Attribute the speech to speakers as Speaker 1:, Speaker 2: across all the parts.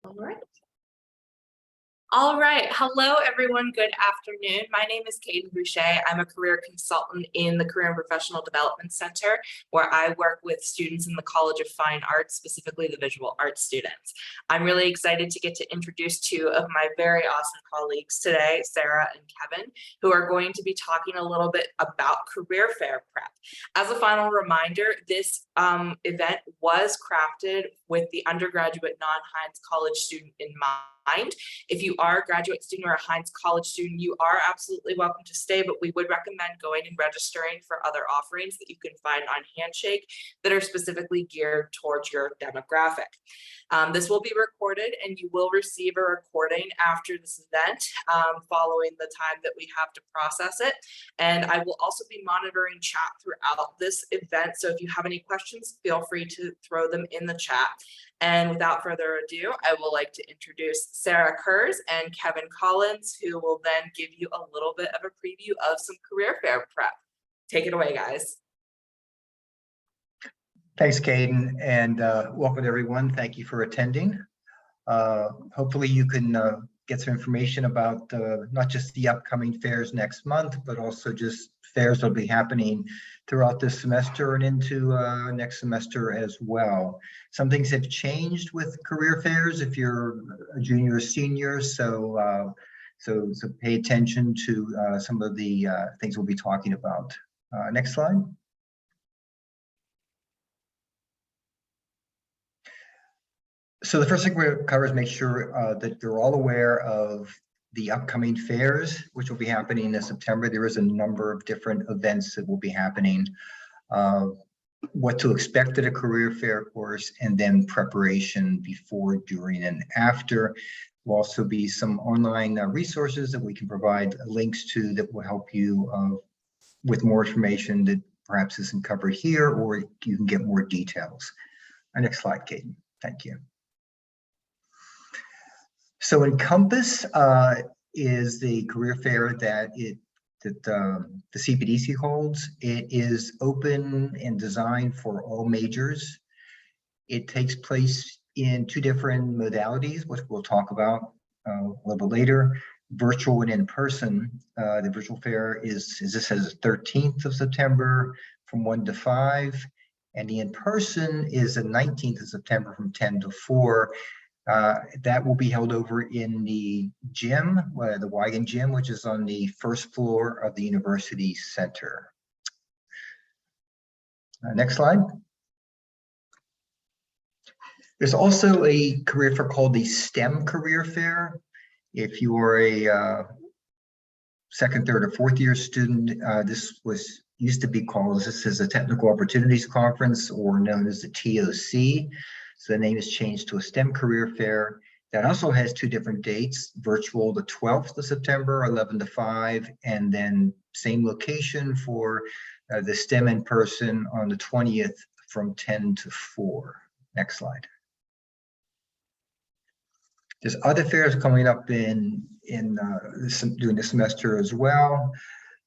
Speaker 1: All right. All right. Hello, everyone. Good afternoon. My name is Kaden Boucher. I'm a career consultant in the Career and Professional Development Center, where I work with students in the College of Fine Arts, specifically the visual arts students. I'm really excited to get to introduce two of my very awesome colleagues today, Sarah and Kevin, who are going to be talking a little bit about career fair prep. As a final reminder, this event was crafted with the undergraduate non-Hines College student in mind. If you are a graduate student or a Hines College student, you are absolutely welcome to stay, but we would recommend going and registering for other offerings that you can find on Handshake that are specifically geared towards your demographic. This will be recorded and you will receive a recording after this event following the time that we have to process it. And I will also be monitoring chat throughout this event. So if you have any questions, feel free to throw them in the chat. And without further ado, I would like to introduce Sarah Kurz and Kevin Collins, who will then give you a little bit of a preview of some career fair prep. Take it away, guys.
Speaker 2: Thanks, Kaden, and welcome everyone. Thank you for attending. Hopefully you can get some information about not just the upcoming fairs next month, but also just fairs that will be happening throughout this semester and into next semester as well. Some things have changed with career fairs if you're a junior or senior, so pay attention to some of the things we'll be talking about. Next slide. So the first thing we're going to cover is make sure that you're all aware of the upcoming fairs, which will be happening in September. There is a number of different events that will be happening, what to expect at a career fair course, and then preparation before, during, and after. Will also be some online resources that we can provide links to that will help you with more information that perhaps isn't covered here, or you can get more details. Next slide, Kaden. Thank you. So Encompass is the career fair that the CPDC holds. It is open and designed for all majors. It takes place in two different modalities, which we'll talk about a little bit later, virtual and in person. The virtual fair is this says the 13th of September from 1 to 5, and the in person is the 19th of September from 10 to 4. That will be held over in the gym, the Wigan gym, which is on the first floor of the University Center. Next slide. There's also a career fair called the STEM Career Fair. If you are a second, third, or fourth year student, this used to be called, this is a Technical Opportunities Conference, or known as the TOC. So the name has changed to a STEM Career Fair. That also has two different dates, virtual the 12th of September, 11 to 5, and then same location for the STEM in person on the 20th from 10 to 4. Next slide. There's other fairs coming up during the semester as well.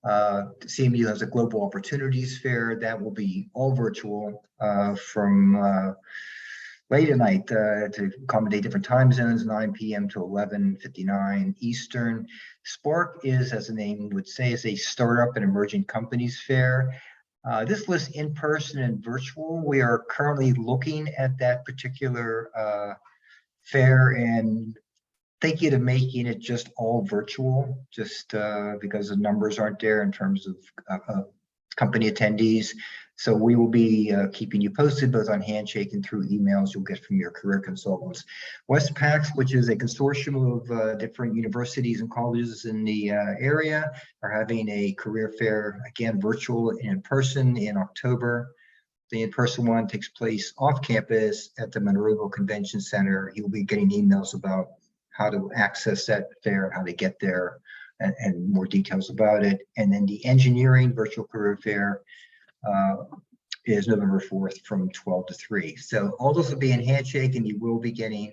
Speaker 2: CMU has a Global Opportunities Fair that will be all virtual from late at night to accommodate different time zones, 9 p.m. to 11:59 Eastern. Spark is, as the name would say, is a startup and emerging companies fair. This lists in person and virtual. We are currently looking at that particular fair and thinking of making it just all virtual, just because the numbers aren't there in terms of company attendees. So we will be keeping you posted both on Handshake and through emails you'll get from your career consultants. Westpac, which is a consortium of different universities and colleges in the area, are having a career fair, again, virtual and in person in October. The in-person one takes place off campus at the Monroeville Convention Center. You'll be getting emails about how to access that fair and how to get there and more details about it. And then the engineering virtual career fair is November 4th from 12 to 3. So all those will be in Handshake, and you will be getting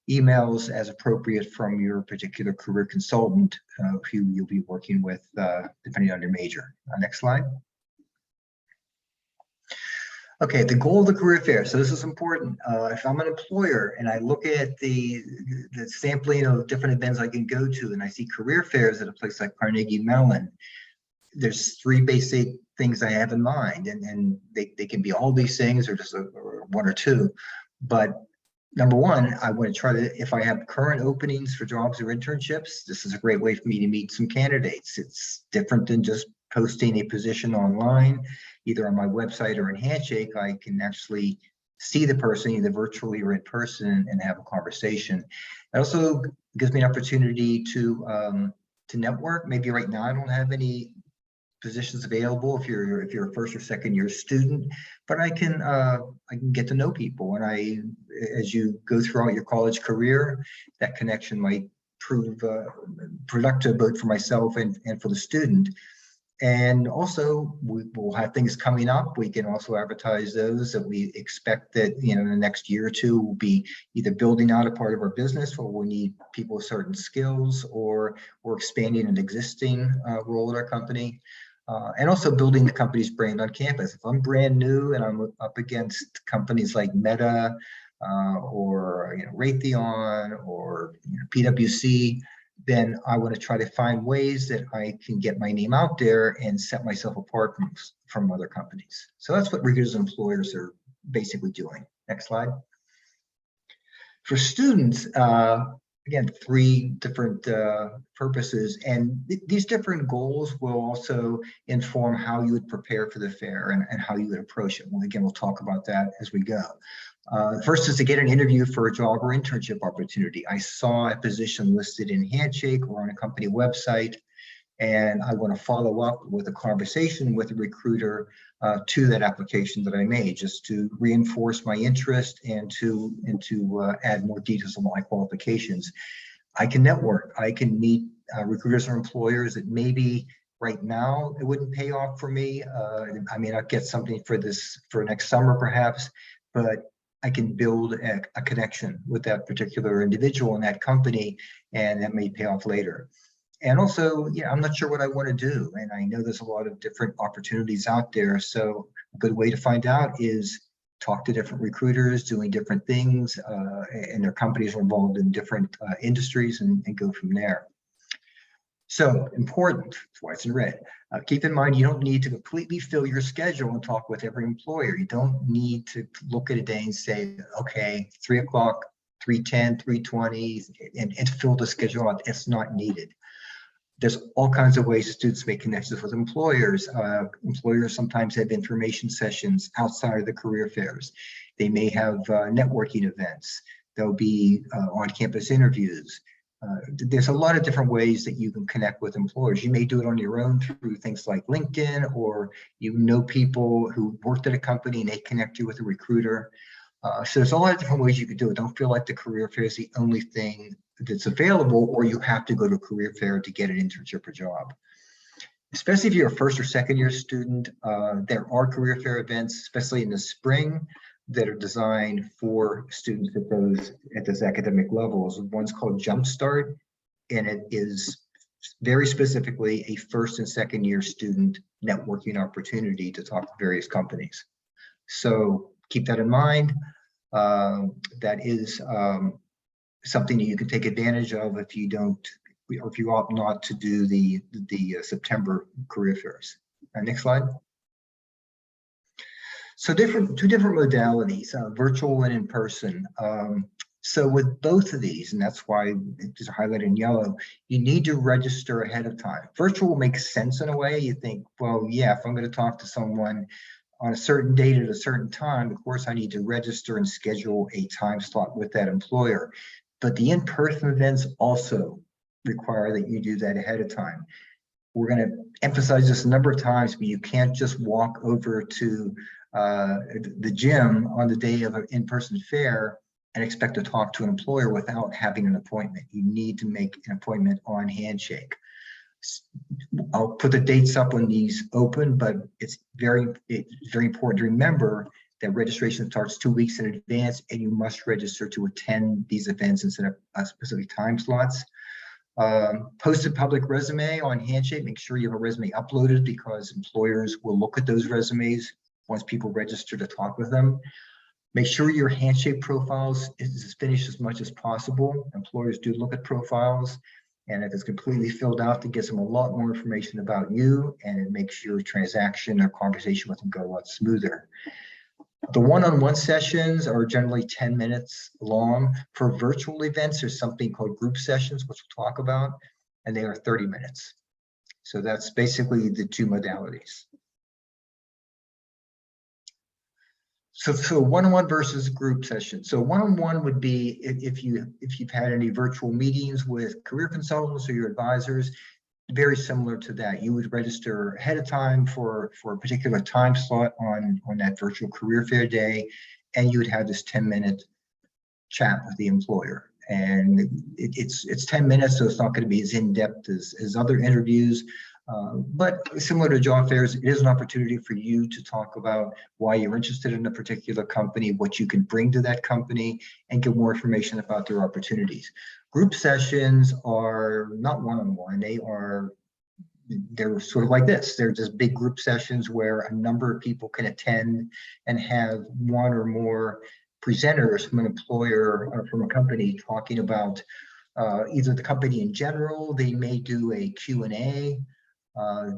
Speaker 2: emails as appropriate from your particular career consultant who you'll be working with depending on your major. Next slide. Okay, the goal of the career fair. So this is important. If I'm an employer and I look at the sampling of different events I can go to, and I see career fairs at a place like Carnegie Mellon, there's three basic things I have in mind, and they can be all these things or just or one or two. But number one, I want to try to, if I have current openings for jobs or internships, this is a great way for me to meet some candidates. It's different than just posting a position online, either on my website or in Handshake. I can actually see the person either virtually or in person and have a conversation. It also gives me an opportunity to network. Maybe right now I don't have any positions available if you're a first or second year student, but I can get to know people, and as you go throughout your college career, that connection might prove productive both for myself and for the student. And also we will have things coming up. We can also advertise those that we expect that, in the next year or two we'll be either building out a part of our business where we need people with certain skills, or we're expanding an existing role at our company. And also building the company's brand on campus. If I'm brand new and I'm up against companies like Meta or Raytheon or PwC, then I want to try to find ways that I can get my name out there and set myself apart from other companies. So that's what recruiters and employers are basically doing. Next slide. For students, again, three different purposes, and these different goals will also inform how you would prepare for the fair and how you would approach it. Well, again, we'll talk about that as we go. First is to get an interview for a job or internship opportunity. I saw a position listed in Handshake or on a company website, and I want to follow up with a conversation with a recruiter to that application that I made, just to reinforce my interest and to add more details on my qualifications. I can network. I can meet recruiters or employers that maybe right now it wouldn't pay off for me. I may not get something for next summer perhaps, but I can build a connection with that particular individual in that company, and that may pay off later. And also, I'm not sure what I want to do, and I know there's a lot of different opportunities out there. So a good way to find out is talk to different recruiters doing different things, and their companies are involved in different industries, and go from there. So important, that's why it's in red. Keep in mind, you don't need to completely fill your schedule and talk with every employer. You don't need to look at a day and say, okay, 3 o'clock, 3:10, 3:20, and fill the schedule out. It's not needed. There's all kinds of ways students make connections with employers. Employers sometimes have information sessions outside of the career fairs. They may have networking events. There'll be on-campus interviews. There's a lot of different ways that you can connect with employers. You may do it on your own through things like LinkedIn, or people who worked at a company and they connect you with a recruiter. So there's a lot of different ways you could do it. Don't feel like the career fair is the only thing that's available, or you have to go to a career fair to get an internship or job. Especially if you're a first or second year student, there are career fair events, especially in the spring, that are designed for students at those academic levels. One's called Jumpstart, and it is very specifically a first and second year student networking opportunity to talk to various companies. So keep that in mind. That is something that you can take advantage of if you opt not to do the September career fairs. Next slide. So two different modalities, virtual and in person. So with both of these, and that's why it's highlighted in yellow, you need to register ahead of time. Virtual makes sense in a way. You think, well, yeah, if I'm going to talk to someone on a certain date at a certain time, of course I need to register and schedule a time slot with that employer. But the in-person events also require that you do that ahead of time. We're going to emphasize this a number of times, but you can't just walk over to the gym on the day of an in-person fair and expect to talk to an employer without having an appointment. You need to make an appointment on Handshake. I'll put the dates up when these open, but it's very important to remember that registration starts 2 weeks in advance, and you must register to attend these events instead of specific time slots. Post a public resume on Handshake. Make sure you have a resume uploaded, because employers will look at those resumes once people register to talk with them. Make sure your Handshake profiles is finished as much as possible. Employers do look at profiles, and if it's completely filled out, it gives them a lot more information about you, and it makes your transaction or conversation with them go a lot smoother. The one-on-one sessions are generally 10 minutes long. For virtual events, there's something called group sessions, which we'll talk about, and they are 30 minutes. So that's basically the two modalities. So one-on-one versus group session. So one-on-one would be if you've had any virtual meetings with career consultants or your advisors, very similar to that. You would register ahead of time for a particular time slot on that virtual career fair day, and you would have this 10-minute chat with the employer. And it's 10 minutes, so it's not going to be as in-depth as other interviews. But similar to job fairs, it is an opportunity for you to talk about why you're interested in a particular company, what you can bring to that company, and get more information about their opportunities. Group sessions are not one-on-one. They're sort of like this. They're just big group sessions where a number of people can attend and have one or more presenters from an employer or from a company talking about either the company in general. They may do a Q&A.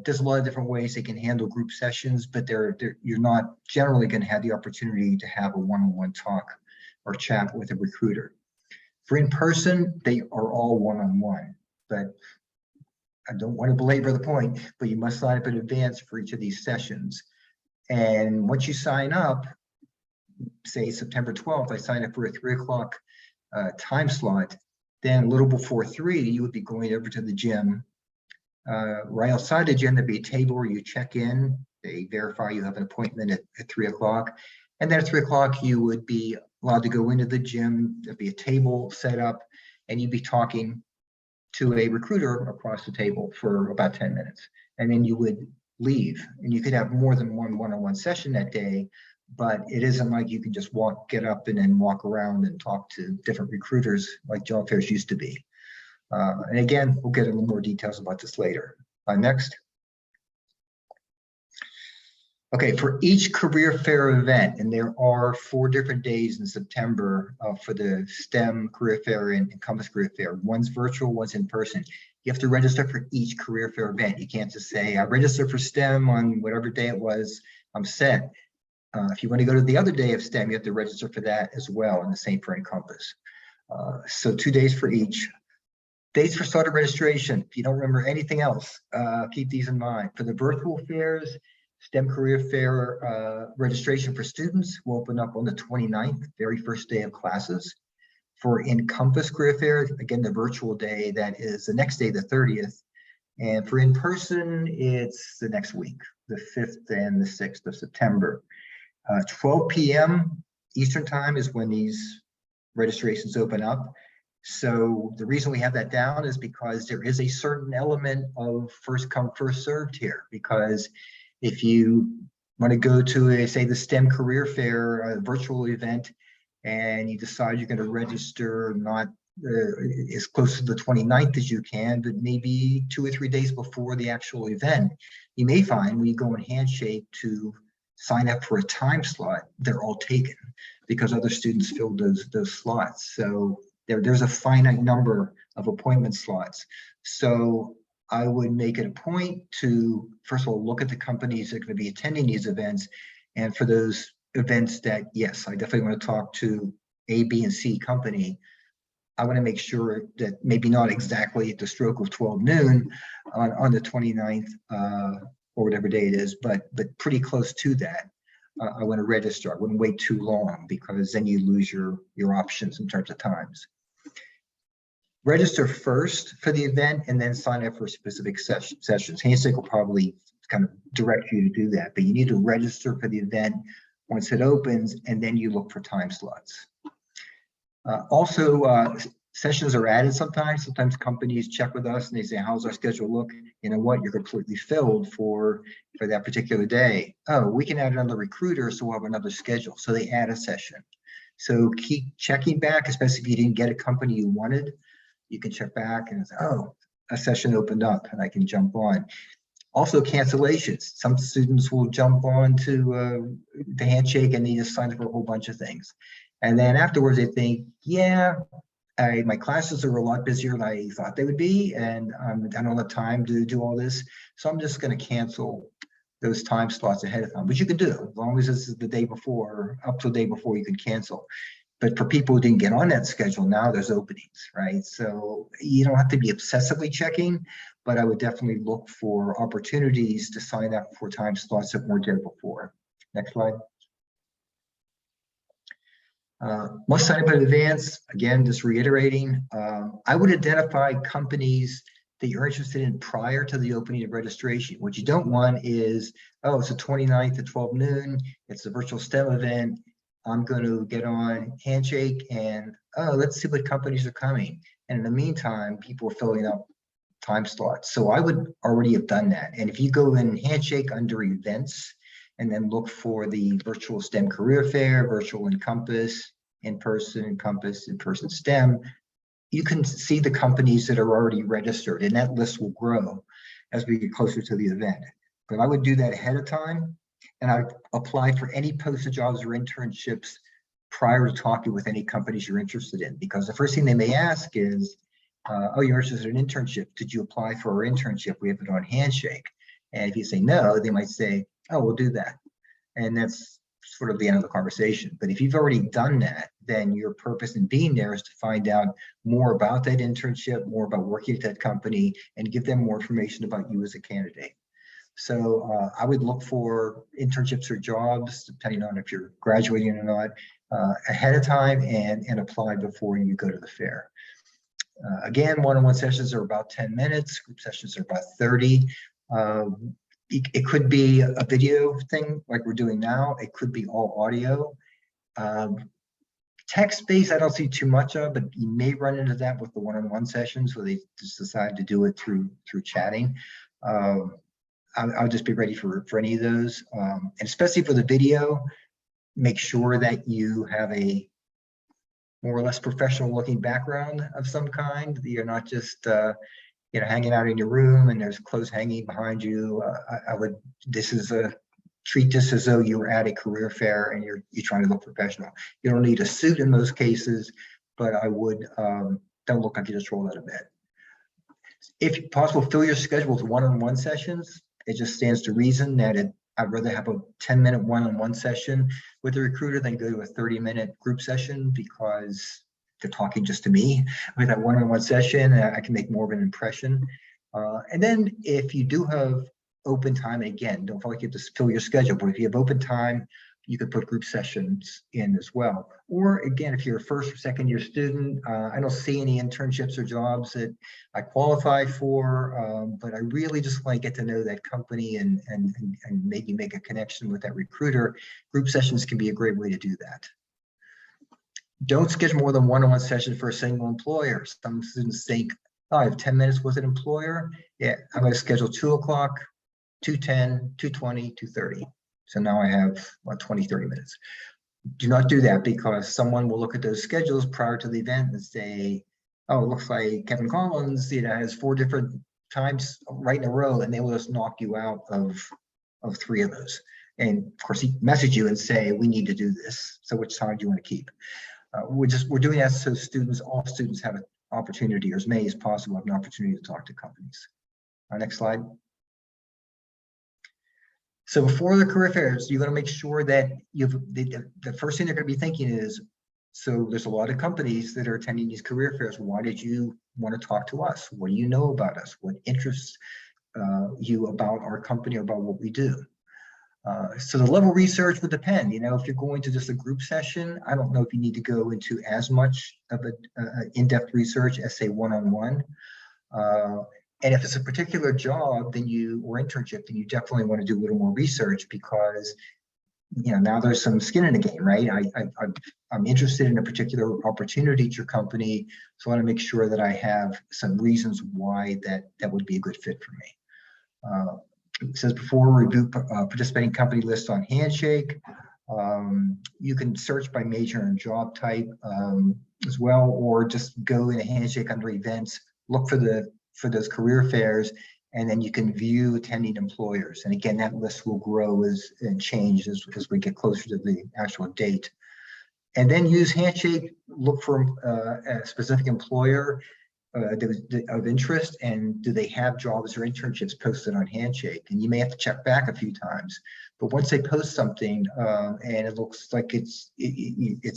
Speaker 2: There's a lot of different ways they can handle group sessions, but you're not generally going to have the opportunity to have a one-on-one talk or chat with a recruiter. For in-person, they are all one-on-one, but I don't want to belabor the point, but you must sign up in advance for each of these sessions. And once you sign up, say September 12th, I signed up for a 3 o'clock time slot, then a little before 3, you would be going over to the gym. Right outside the gym, there'd be a table where you check in, they verify you have an appointment at 3 o'clock. And then at 3 o'clock, you would be allowed to go into the gym. There'd be a table set up, and you'd be talking to a recruiter across the table for about 10 minutes. And then you would leave. And you could have more than one one-on-one session that day, but it isn't like you can just get up and then walk around and talk to different recruiters like job fairs used to be. And again, we'll get a little more details about this later. Next. Okay, for each career fair event, and there are 4 different days in September for the STEM career fair and Compass career fair. One's virtual, one's in person. You have to register for each career fair event. You can't just say, I registered for STEM on whatever day it was, I'm set. If you want to go to the other day of STEM, you have to register for that as well, and the same for Encompass. So 2 days for each. Dates for start of registration. If you don't remember anything else, keep these in mind. For the virtual fairs, STEM career fair registration for students will open up on the 29th, very first day of classes. For Encompass career fair, again, the virtual day, that is the next day, the 30th. And for in-person, it's the next week, the 5th and the 6th of September. 12 p.m. Eastern time is when these registrations open up. So the reason we have that down is because there is a certain element of first come, first served here. Because if you want to go to say the STEM career fair virtual event, and you decide you're going to register not as close to the 29th as you can, but maybe 2 or 3 days before the actual event, you may find when you go in Handshake to sign up for a time slot, they're all taken because other students filled those slots. So there's a finite number of appointment slots. So I would make it a point to, first of all, look at the companies that are going to be attending these events. And for those events that, yes, I definitely want to talk to A, B, and C company, I want to make sure that maybe not exactly at the stroke of 12 noon on the 29th or whatever day it is, but pretty close to that. I want to register. I wouldn't wait too long because then you lose your options in terms of times. Register first for the event and then sign up for specific sessions. Handshake will probably kind of direct you to do that, but you need to register for the event once it opens, and then you look for time slots. Also, sessions are added sometimes. Sometimes companies check with us and they say, how's our schedule look? You know what, you're completely filled for that particular day. Oh, we can add another recruiter, so we'll have another schedule. So they add a session. So keep checking back, especially if you didn't get a company you wanted. You can check back and say, oh, a session opened up and I can jump on. Also cancellations. Some students will jump on to the Handshake and they just sign up for a whole bunch of things. And then afterwards they think, yeah, my classes are a lot busier than I thought they would be, and I don't have time to do all this. So I'm just going to cancel those time slots ahead of time, which you can do as long as this is the day before, up to the day before you can cancel. But for people who didn't get on that schedule, now there's openings, right? So you don't have to be obsessively checking, but I would definitely look for opportunities to sign up for time slots that weren't there before. Next slide. Must sign up in advance. Again, just reiterating, I would identify companies that you're interested in prior to the opening of registration. What you don't want is, oh, it's the 29th at 12 noon. It's a virtual STEM event. I'm going to get on Handshake and, oh, let's see what companies are coming. And in the meantime, people are filling up time slots. So I would already have done that. And if you go in Handshake under events and then look for the virtual STEM career fair, virtual Encompass, in-person Encompass, in-person STEM, you can see the companies that are already registered, and that list will grow as we get closer to the event. But I would do that ahead of time, and I would apply for any posted jobs or internships prior to talking with any companies you're interested in, because the first thing they may ask is, oh, you're interested in an internship. Did you apply for our internship? We have it on Handshake. And if you say no, they might say, oh, we'll do that. And that's sort of the end of the conversation. But if you've already done that, then your purpose in being there is to find out more about that internship, more about working at that company, and give them more information about you as a candidate. So I would look for internships or jobs, depending on if you're graduating or not, ahead of time and apply before you go to the fair. Again, one-on-one sessions are about 10 minutes, group sessions are about 30. It could be a video thing like we're doing now. It could be all audio. Text-based, I don't see too much of, but you may run into that with the one-on-one sessions where they just decide to do it through chatting. I'll just be ready for any of those. And especially for the video, make sure that you have a more or less professional looking background of some kind. You're not just hanging out in your room and there's clothes hanging behind you. I would treat this as though you were at a career fair and you're trying to look professional. You don't need a suit in most cases, but I would don't look like you just rolled out of bed. If possible, fill your schedule with one-on-one sessions. It just stands to reason that I'd rather have a 10-minute one-on-one session with a recruiter than go to a 30-minute group session, because they're talking just to me. With that one-on-one session, I can make more of an impression. And then if you do have open time, and again, don't feel like you have to fill your schedule, but if you have open time, you could put group sessions in as well. Or again, if you're a first or second year student, I don't see any internships or jobs that I qualify for, but I really just want to get to know that company and maybe make a connection with that recruiter. Group sessions can be a great way to do that. Don't schedule more than one-on-one session for a single employer. Some students think, oh, I have 10 minutes with an employer. Yeah, I'm going to schedule 2 o'clock, 2:10, 2:20, 2:30. So now I have 20, 30 minutes. Do not do that, because someone will look at those schedules prior to the event and say, oh, it looks like Kevin Collins has 4 different times right in a row, and they will just knock you out of 3 of those. And of course, he message you and say, we need to do this. So which time do you want to keep? We're doing that so all students have an opportunity, or as many as possible have an opportunity to talk to companies. Next slide. So before the career fairs, you're going to make sure that the first thing they're going to be thinking is, so there's a lot of companies that are attending these career fairs. Why did you want to talk to us? What do you know about us? What interests you about our company or about what we do? So the level of research would depend. If you're going to just a group session, I don't know if you need to go into as much of an in-depth research as, say, one-on-one. And if it's a particular job, or internship, then you definitely want to do a little more research, because now there's some skin in the game, right? I'm interested in a particular opportunity at your company, so I want to make sure that I have some reasons why that would be a good fit for me. It says before, review participating company list on Handshake. You can search by major and job type as well, or just go in a Handshake under events, look for those career fairs, And then you can view attending employers. And again, that list will grow and change as we get closer to the actual date. And then use Handshake, look for a specific employer of interest, and do they have jobs or internships posted on Handshake? And you may have to check back a few times, but once they post something and it looks like it's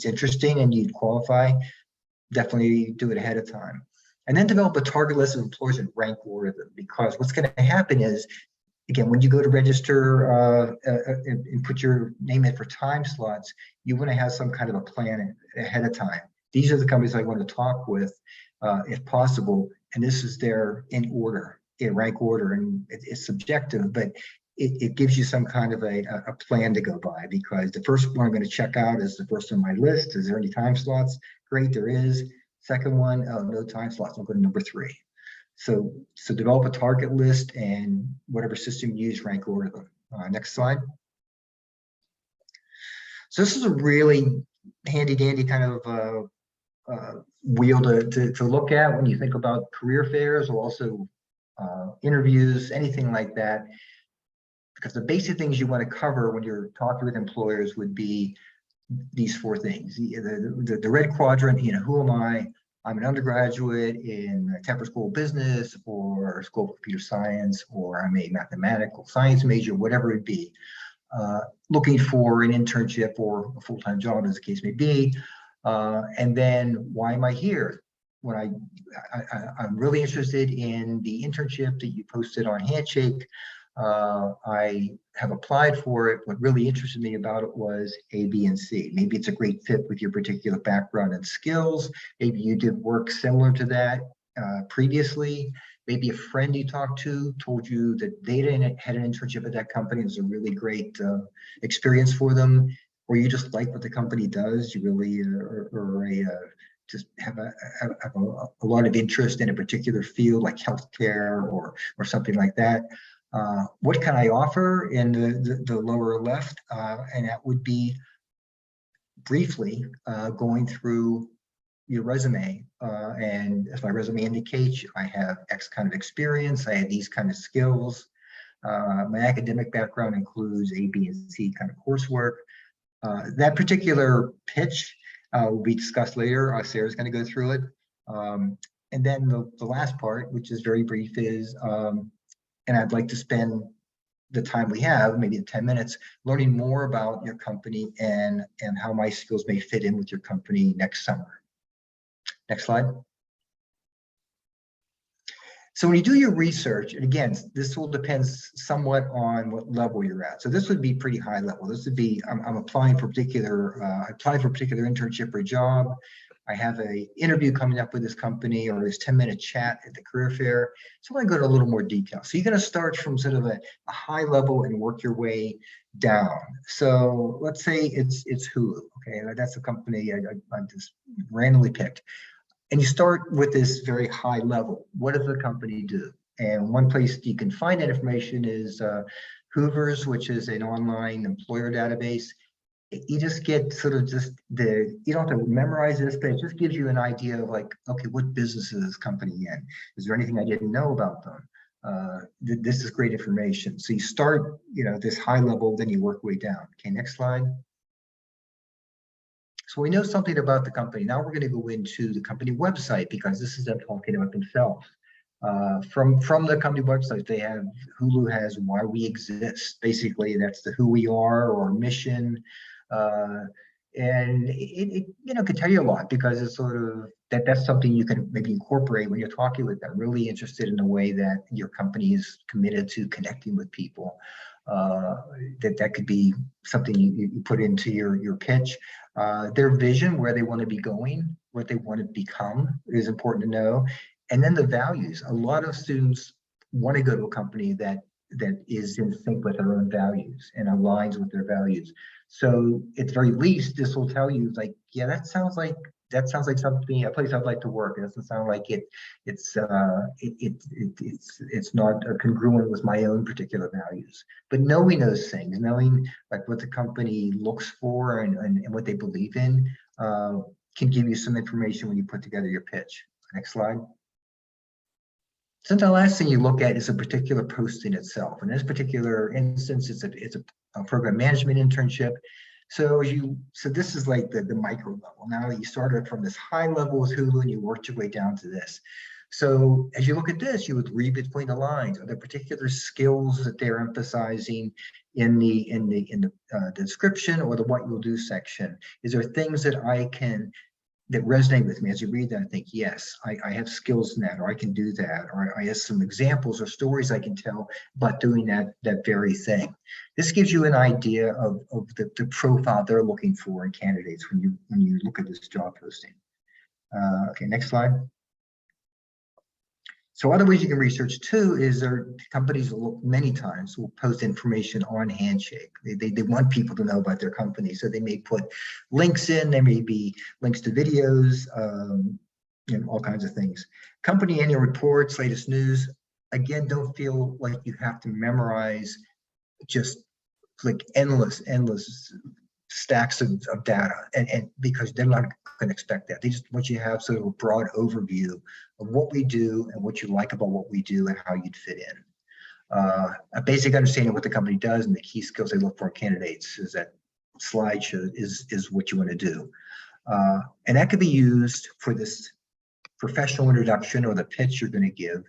Speaker 2: interesting and you'd qualify, definitely do it ahead of time. And then develop a target list of employers and rank order them, because what's going to happen is, again, when you go to register and put your name in for time slots, you want to have some kind of a plan ahead of time. These are the companies I want to talk with, if possible, and this is their in order, in rank order, and it's subjective, but it gives you some kind of a plan to go by, because the first one I'm going to check out is the first on my list. Is there any time slots? Great, there is. Second one, oh, no time slots. I'll go to number 3. So develop a target list, and whatever system you use, rank order them. Next slide. So this is a really handy dandy kind of wheel to look at when you think about career fairs, or also interviews, anything like that. Because the basic things you want to cover when you're talking with employers would be these 4 things. The red quadrant, who am I? I'm an undergraduate in Temper School of Business or School of Computer Science, or I'm a mathematical science major, whatever it be. Looking for an internship or a full-time job, as the case may be. And then, why am I here? When I'm really interested in the internship that you posted on Handshake. I have applied for it. What really interested me about it was A, B, and C. Maybe it's a great fit with your particular background and skills. Maybe you did work similar to that previously. Maybe a friend you talked to told you that they had an internship at that company. It was a really great experience for them. Or you just like what the company does. You really just have a lot of interest in a particular field, like healthcare or something like that. What can I offer in the lower left? And that would be briefly going through your resume. And as my resume indicates, I have X kind of experience, I have these kind of skills. My academic background includes A, B, and C kind of coursework. That particular pitch will be discussed later. Sarah's going to go through it. And then the last part, which is very brief, is and I'd like to spend the time we have, maybe 10 minutes, learning more about your company and how my skills may fit in with your company next summer. Next slide. So when you do your research, and again, this will depend somewhat on what level you're at. So this would be pretty high level. This would be, I'm applying for a particular internship or job. I have an interview coming up with this company, or this 10-minute chat at the career fair. So I'm going to go to a little more detail. So you're going to start from sort of a high level and work your way down. So let's say it's Hulu. Okay, that's a company I just randomly picked. And you start with this very high level. What does the company do? And one place you can find that information is Hoover's, which is an online employer database. You just get sort of you don't have to memorize this, but it just gives you an idea of like, okay, what business is this company in? Is there anything I didn't know about them? This is great information. So you start, this high level, then you work way down. Okay, next slide. So we know something about the company. Now we're going to go into the company website, because this is them talking about themselves. From the company website, they have, Hulu has why we exist. Basically, that's the who we are, or mission. And it can tell you a lot, because it's sort of that's something you can maybe incorporate when you're talking with them. Really interested in the way that your company is committed to connecting with people. That could be something you put into your pitch. Their vision, where they want to be going, what they want to become, is important to know. And then the values. A lot of students want to go to a company that is in sync with their own values and aligns with their values. So at the very least, this will tell you, like, yeah, that sounds like something, a place I'd like to work. It doesn't sound like it's not congruent with my own particular values. But knowing those things, knowing like what the company looks for and what they believe in, can give you some information when you put together your pitch. Next slide. So the last thing you look at is a particular posting itself. In this particular instance, it's a program management internship. So this is like the micro level. Now you started from this high level with Hulu and you worked your way down to this. So as you look at this, you would read between the lines. Are there particular skills that they're emphasizing in the description or the what you'll do section? Is there things that that resonate with me as you read that? I think, yes, I have skills in that, or I can do that, or I have some examples or stories I can tell about doing that very thing. This gives you an idea of the profile they're looking for in candidates when you look at this job posting. Okay, next slide. So other ways you can research too is companies many times will post information on Handshake. They want people to know about their company. So they may put links in, there may be links to videos, and all kinds of things. Company annual reports, latest news. Again, don't feel like you have to memorize just like endless stacks of data, and because they're not going to expect that. They just want you to have sort of a broad overview of what we do and what you like about what we do and how you'd fit in. A basic understanding of what the company does and the key skills they look for in candidates is that slide show is what you want to do. And that could be used for this professional introduction or the pitch you're going to give.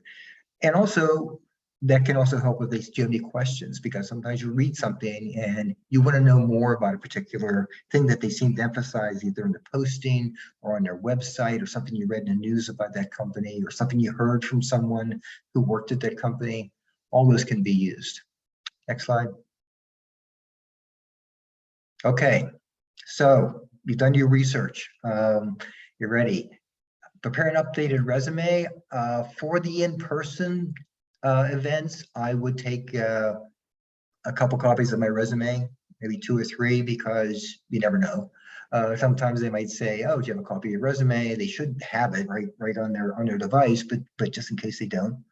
Speaker 2: And also, that can also help with if you have any questions, because sometimes you read something and you want to know more about a particular thing that they seem to emphasize either in the posting or on their website, or something you read in the news about that company, or something you heard from someone who worked at that company. All those can be used. Next slide. Okay, so you've done your research. You're ready. Prepare an updated resume. For the in-person events, I would take a couple copies of my resume, maybe 2 or 3, because you never know. Sometimes they might say, "Oh, do you have a copy of your resume?" They should have it right on their device, but just in case they don't.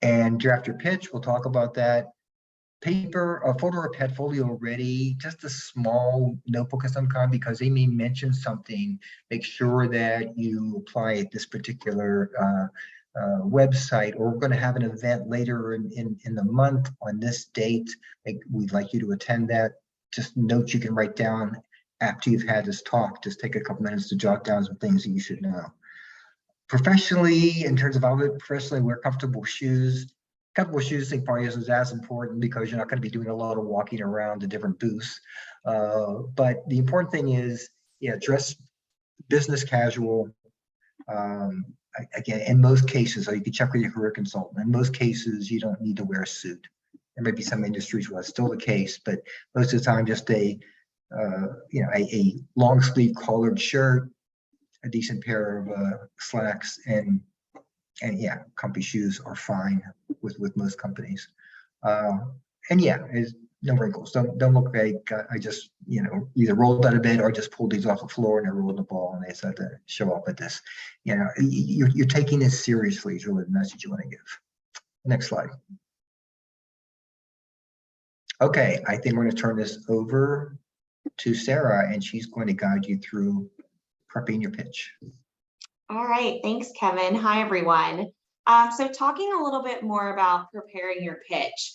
Speaker 2: And draft your pitch. We'll talk about that. Paper, a photo or portfolio ready, just a small notebook of some kind, because they may mention something. Make sure that you apply at this particular website, or we're going to have an event later in the month on this date. We'd like you to attend that. Just notes you can write down after you've had this talk. Just take a couple minutes to jot down some things that you should know. Professionally, in terms of outfit, professionally, wear comfortable shoes. Comfortable shoes, I think, probably isn't as important because you're not going to be doing a lot of walking around to different booths. But the important thing is, yeah, dress business casual. Again, in most cases, you can check with your career consultant. In most cases, you don't need to wear a suit. There may be some industries where it's still the case, but most of the time, just a long sleeve collared shirt, a decent pair of slacks, and yeah, comfy shoes are fine with most companies. And yeah, no wrinkles. Don't look like I just either rolled out of bed or just pulled these off the floor and I rolled the ball and they decided to show up at this. You're taking this seriously is really the message you want to give. Next slide. Okay, I think we're going to turn this over to Sarah, and she's going to guide you through prepping your pitch.
Speaker 3: All right, thanks, Kevin. Hi, everyone. So talking a little bit more about preparing your pitch.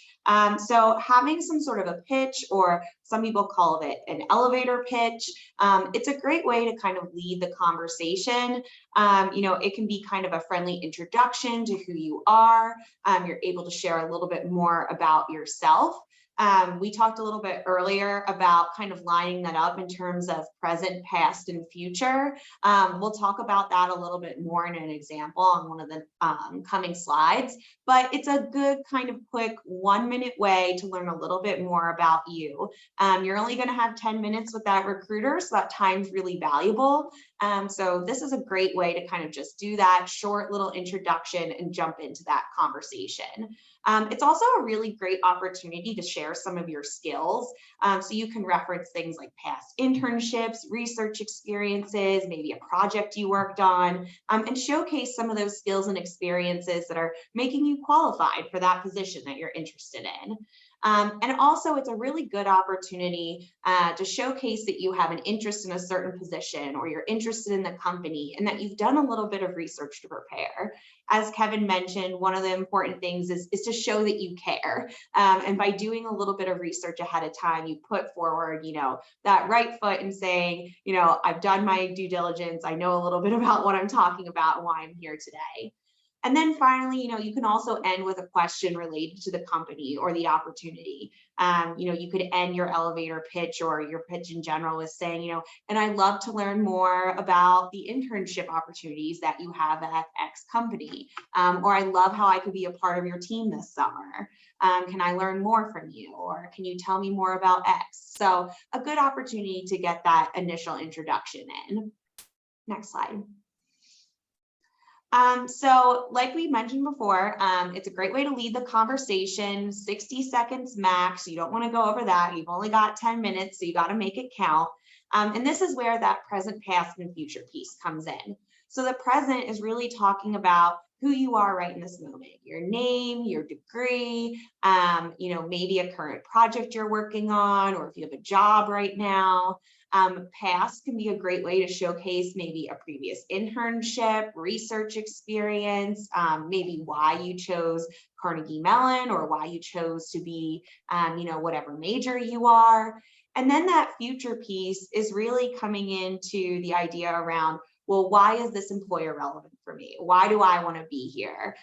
Speaker 3: So having some sort of a pitch, or some people call it an elevator pitch, it's a great way to kind of lead the conversation. It can be kind of a friendly introduction to who you are. You're able to share a little bit more about yourself. We talked a little bit earlier about kind of lining that up in terms of present, past, and future. We'll talk about that a little bit more in an example on one of the coming slides, but it's a good kind of quick 1-minute way to learn a little bit more about you. You're only going to have 10 minutes with that recruiter, so that time's really valuable. So this is a great way to kind of just do that short little introduction and jump into that conversation. It's also a really great opportunity to share some of your skills. So you can reference things like past internships, research experiences, maybe a project you worked on, and showcase some of those skills and experiences that are making you qualified for that position that you're interested in. And also it's a really good opportunity to showcase that you have an interest in a certain position or you're interested in the company and that you've done a little bit of research to prepare. As Kevin mentioned, one of the important things is to show that you care. And by doing a little bit of research ahead of time, you put forward, that right foot and saying, I've done my due diligence. I know a little bit about what I'm talking about and why I'm here today. And then finally, you can also end with a question related to the company or the opportunity. You could end your elevator pitch or your pitch in general with saying, and I'd love to learn more about the internship opportunities that you have at X company. Or I love how I could be a part of your team this summer. Can I learn more from you? Or can you tell me more about X? So a good opportunity to get that initial introduction in. Next slide. So like we mentioned before, it's a great way to lead the conversation, 60 seconds max. You don't want to go over that. You've only got 10 minutes, so you got to make it count. And this is where that present, past, and future piece comes in. So the present is really talking about who you are right in this moment, your name, your degree, maybe a current project you're working on, or if you have a job right now. Past can be a great way to showcase maybe a previous internship, research experience, maybe why you chose Carnegie Mellon or why you chose to be, whatever major you are. And then that future piece is really coming into the idea around, well, why is this employer relevant for me? Why do I want to be here?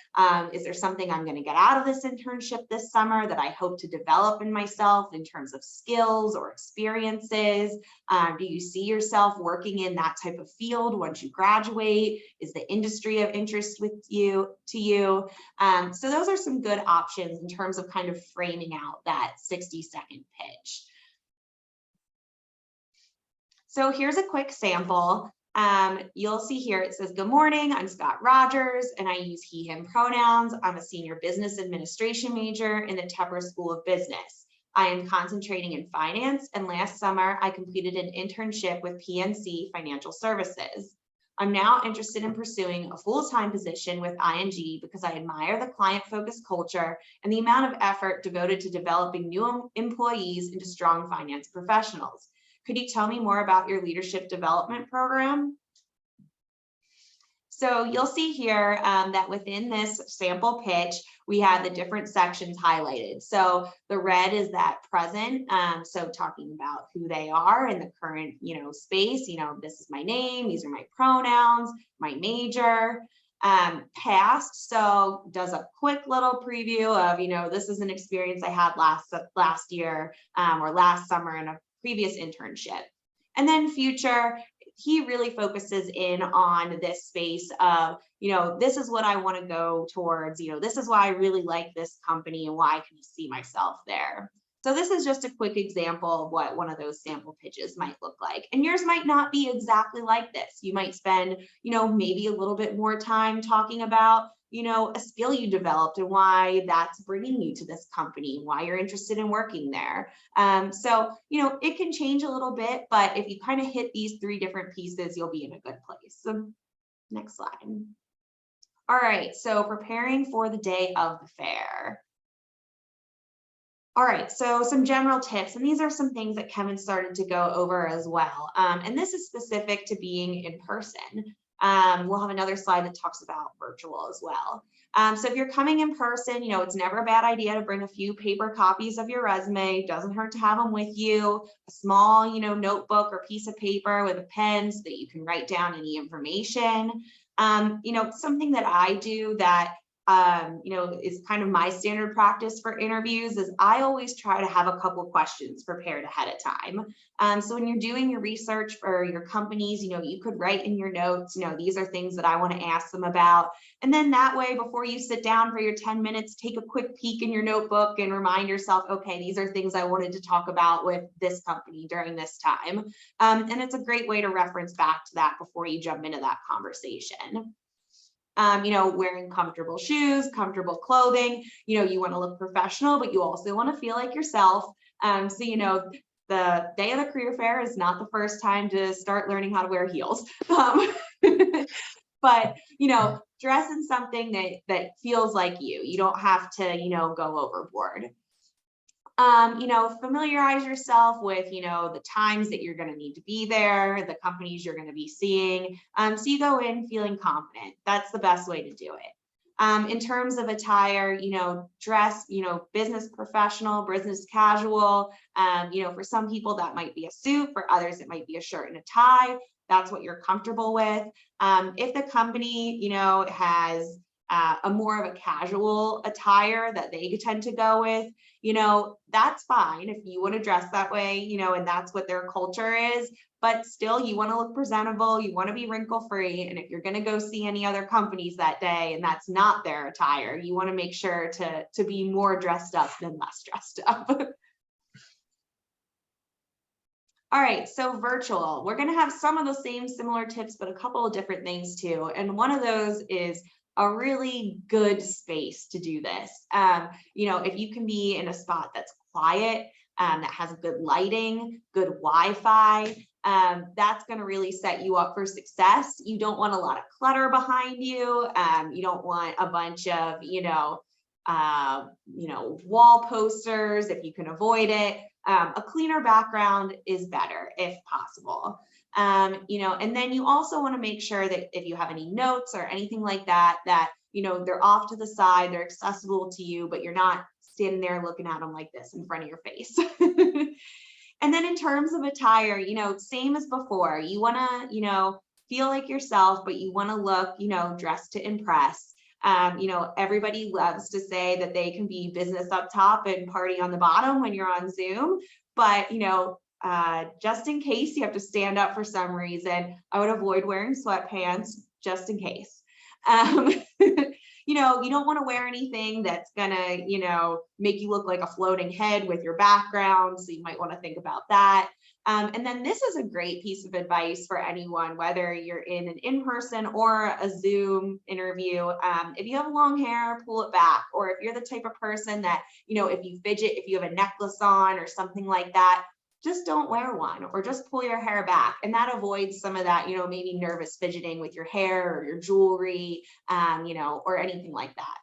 Speaker 3: Is there something I'm going to get out of this internship this summer that I hope to develop in myself in terms of skills or experiences? Do you see yourself working in that type of field once you graduate? Is the industry of interest to you? So those are some good options in terms of kind of framing out that 60-second pitch. So here's a quick sample. You'll see here, it says, good morning, I'm Scott Rogers, and I use he, him pronouns. I'm a senior business administration major in the Tepper School of Business. I am concentrating in finance, and last summer, I completed an internship with PNC Financial Services. I'm now interested in pursuing a full-time position with ING because I admire the client-focused culture and the amount of effort devoted to developing new employees into strong finance professionals. Could you tell me more about your leadership development program? So you'll see here that within this sample pitch, we have the different sections highlighted. So the red is that present, so talking about who they are in the current, space. This is my name, these are my pronouns, my major. Past, so does a quick little preview of, this is an experience I had last year or last summer in a previous internship. And then future, he really focuses in on this space of, this is what I want to go towards, this is why I really like this company and why I can see myself there. So this is just a quick example of what one of those sample pitches might look like. And yours might not be exactly like this. You might spend, maybe a little bit more time talking about, a skill you developed and why that's bringing you to this company, why you're interested in working there. So, it can change a little bit, but if you kind of hit these 3 different pieces, you'll be in a good place. So, next slide. All right, so preparing for the day of the fair. All right, so some general tips, and these are some things that Kevin started to go over as well. And this is specific to being in person. We'll have another slide that talks about virtual as well. So if you're coming in person, it's never a bad idea to bring a few paper copies of your resume. It doesn't hurt to have them with you, a small, notebook or piece of paper with a pen so that you can write down any information. Something that I do that is kind of my standard practice for interviews is I always try to have a couple of questions prepared ahead of time. So when you're doing your research for your companies, you could write in your notes, these are things that I want to ask them about. And then that way, before you sit down for your 10 minutes, take a quick peek in your notebook and remind yourself, okay, these are things I wanted to talk about with this company during this time. And it's a great way to reference back to that before you jump into that conversation. Wearing comfortable shoes, comfortable clothing, you want to look professional, but you also want to feel like yourself. So, the day of the career fair is not the first time to start learning how to wear heels. But, dress in something that feels like you. You don't have to, go overboard. Familiarize yourself with, the times that you're going to need to be there, the companies you're going to be seeing. So you go in feeling confident. That's the best way to do it. In terms of attire, dress, business professional, business casual. For some people that might be a suit, for others it might be a shirt and a tie. That's what you're comfortable with. If the company, has a more of a casual attire that they tend to go with, that's fine if you want to dress that way, and that's what their culture is. But still, you want to look presentable, you want to be wrinkle free. And if you're going to go see any other companies that day and that's not their attire, you want to make sure to be more dressed up than less dressed up. All right, so virtual, we're going to have some of the same similar tips, but a couple of different things too. And one of those is a really good space to do this. If you can be in a spot that's quiet, that has good lighting, good Wi-Fi, that's going to really set you up for success. You don't want a lot of clutter behind you. You don't want a bunch of, wall posters if you can avoid it. A cleaner background is better if possible. And then you also want to make sure that if you have any notes or anything like that, they're off to the side, they're accessible to you, but you're not standing there looking at them like this in front of your face. And then in terms of attire, same as before, you want to, feel like yourself, but you want to look, dressed to impress. Everybody loves to say that they can be business up top and party on the bottom when you're on Zoom, but, just in case you have to stand up for some reason, I would avoid wearing sweatpants just in case. You don't want to wear anything that's gonna, make you look like a floating head with your background. So you might want to think about that. And then this is a great piece of advice for anyone, whether you're in an in-person or a Zoom interview. If you have long hair, pull it back. Or if you're the type of person that, if you fidget, if you have a necklace on or something like that, just don't wear one, or just pull your hair back. And that avoids some of that, maybe nervous fidgeting with your hair or your jewelry, or anything like that.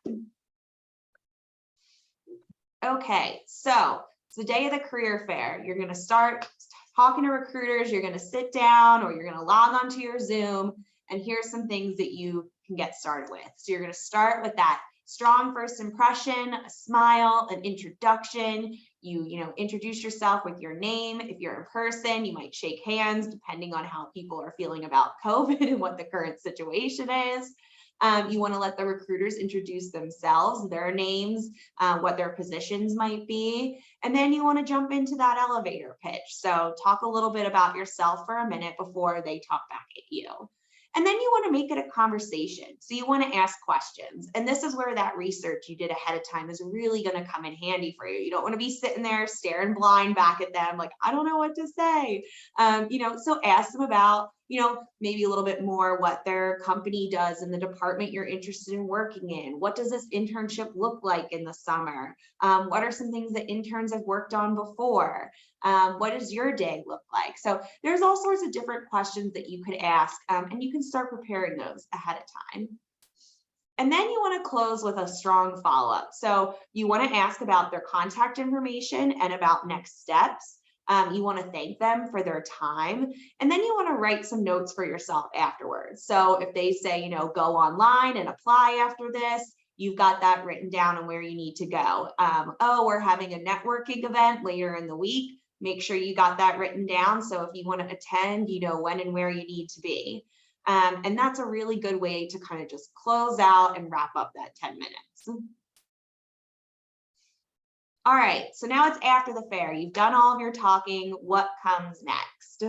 Speaker 3: Okay, so it's the day of the career fair. You're going to start talking to recruiters, you're going to sit down or you're going to log onto your Zoom, and here's some things that you can get started with. So you're going to start with that strong first impression, a smile, an introduction. You introduce yourself with your name. If you're in person, you might shake hands depending on how people are feeling about COVID and what the current situation is. You want to let the recruiters introduce themselves, their names, what their positions might be. And then you want to jump into that elevator pitch. So talk a little bit about yourself for a minute before they talk back at you. And then you want to make it a conversation. So you want to ask questions. And this is where that research you did ahead of time is really going to come in handy for you. You don't want to be sitting there staring blind back at them like, I don't know what to say. So ask them about, maybe a little bit more what their company does in the department you're interested in working in. What does this internship look like in the summer? What are some things that interns have worked on before? What does your day look like? So there's all sorts of different questions that you could ask, and you can start preparing those ahead of time. And then you want to close with a strong follow-up. So you want to ask about their contact information and about next steps. You want to thank them for their time. And then you want to write some notes for yourself afterwards. So if they say, go online and apply after this, you've got that written down on where you need to go. We're having a networking event later in the week. Make sure you got that written down. So if you want to attend, you know when and where you need to be. And that's a really good way to kind of just close out and wrap up that 10 minutes. All right, so now it's after the fair. You've done all of your talking. What comes next?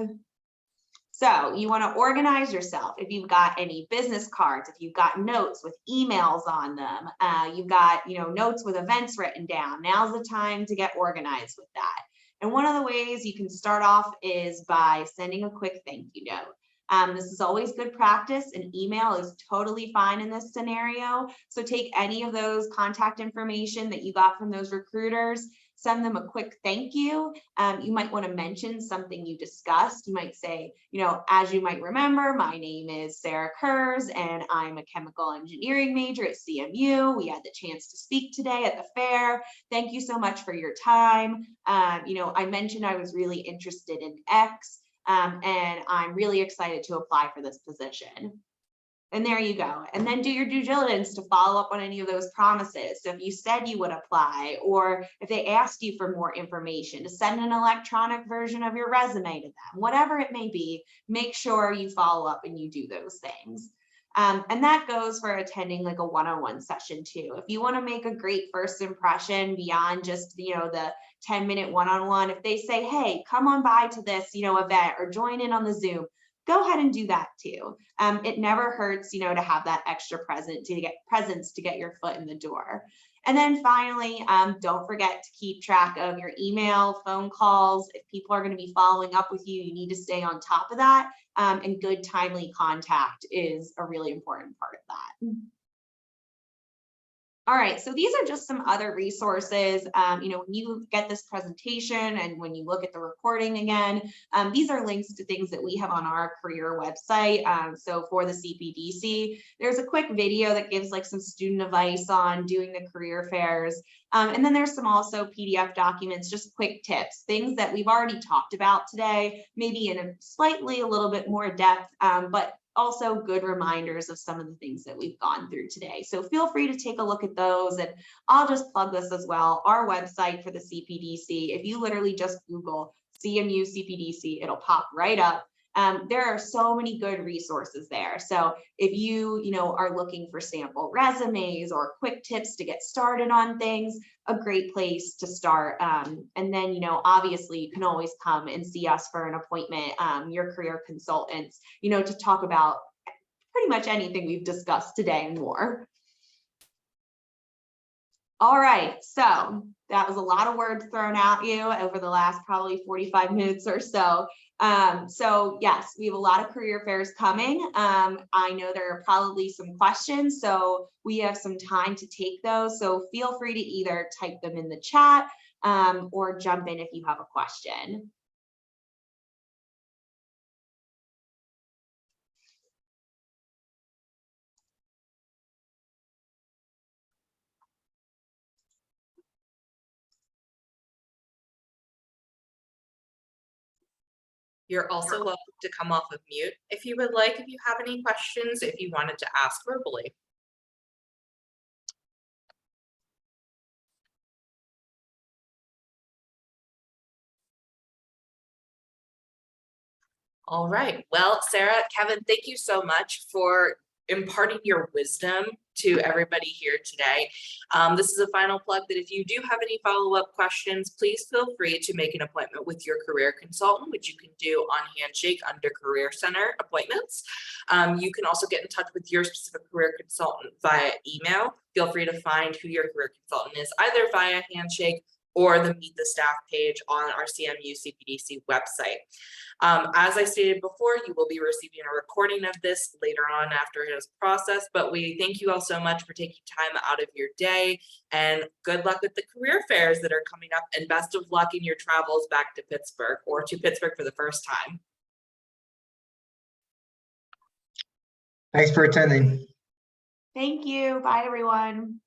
Speaker 3: So you want to organize yourself. If you've got any business cards, if you've got notes with emails on them, you've got notes with events written down. Now's the time to get organized with that. And one of the ways you can start off is by sending a quick thank you note. This is always good practice. An email is totally fine in this scenario. So take any of those contact information that you got from those recruiters, send them a quick thank you. You might want to mention something you discussed. You might say, as you might remember, my name is Sarah Kurz and I'm a chemical engineering major at CMU. We had the chance to speak today at the fair. Thank you so much for your time. I mentioned I was really interested in X, and I'm really excited to apply for this position. And there you go. And then do your due diligence to follow up on any of those promises. So if you said you would apply, or if they asked you for more information, to send an electronic version of your resume to them, whatever it may be, make sure you follow up and you do those things. And that goes for attending like a one-on-one session too. If you want to make a great first impression beyond just, the 10-minute one-on-one, if they say, hey, come on by to this, event or join in on the Zoom, go ahead and do that too. It never hurts, to have that extra presence to get your foot in the door. And then finally, don't forget to keep track of your email, phone calls. If people are going to be following up with you, you need to stay on top of that. And good timely contact is a really important part of that. All right, so these are just some other resources. When you get this presentation and when you look at the recording again, these are links to things that we have on our career website. So for the CPDC, there's a quick video that gives like some student advice on doing the career fairs. And then there's some also PDF documents, just quick tips, things that we've already talked about today, maybe in a little bit more depth, but also good reminders of some of the things that we've gone through today. So feel free to take a look at those, and I'll just plug this as well. Our website for the CPDC, if you literally just Google CMU CPDC, it'll pop right up. There are so many good resources there. So if you, are looking for sample resumes or quick tips to get started on things, a great place to start. And then, obviously you can always come and see us for an appointment, your career consultants, to talk about pretty much anything we've discussed today and more. All right, so that was a lot of words thrown at you over the last probably 45 minutes or so. So yes, we have a lot of career fairs coming. I know there are probably some questions, so we have some time to take those. So feel free to either type them in the chat or jump in if you have a question.
Speaker 1: You're also welcome to come off of mute if you would like, if you have any questions, if you wanted to ask verbally. All right. Well, Sarah, Kevin, thank you so much for imparting your wisdom to everybody here today. This is a final plug that if you do have any follow-up questions, please feel free to make an appointment with your career consultant, which you can do on Handshake under Career Center appointments. You can also get in touch with your specific career consultant via email. Feel free to find who your career consultant is either via Handshake or the Meet the Staff page on our CMU CPDC website. As I stated before, you will be receiving a recording of this later on after it is processed, but we thank you all so much for taking time out of your day, and good luck with the career fairs that are coming up, and best of luck in your travels back to Pittsburgh, or to Pittsburgh for the first time.
Speaker 2: Thanks for attending.
Speaker 3: Thank you. Bye, everyone.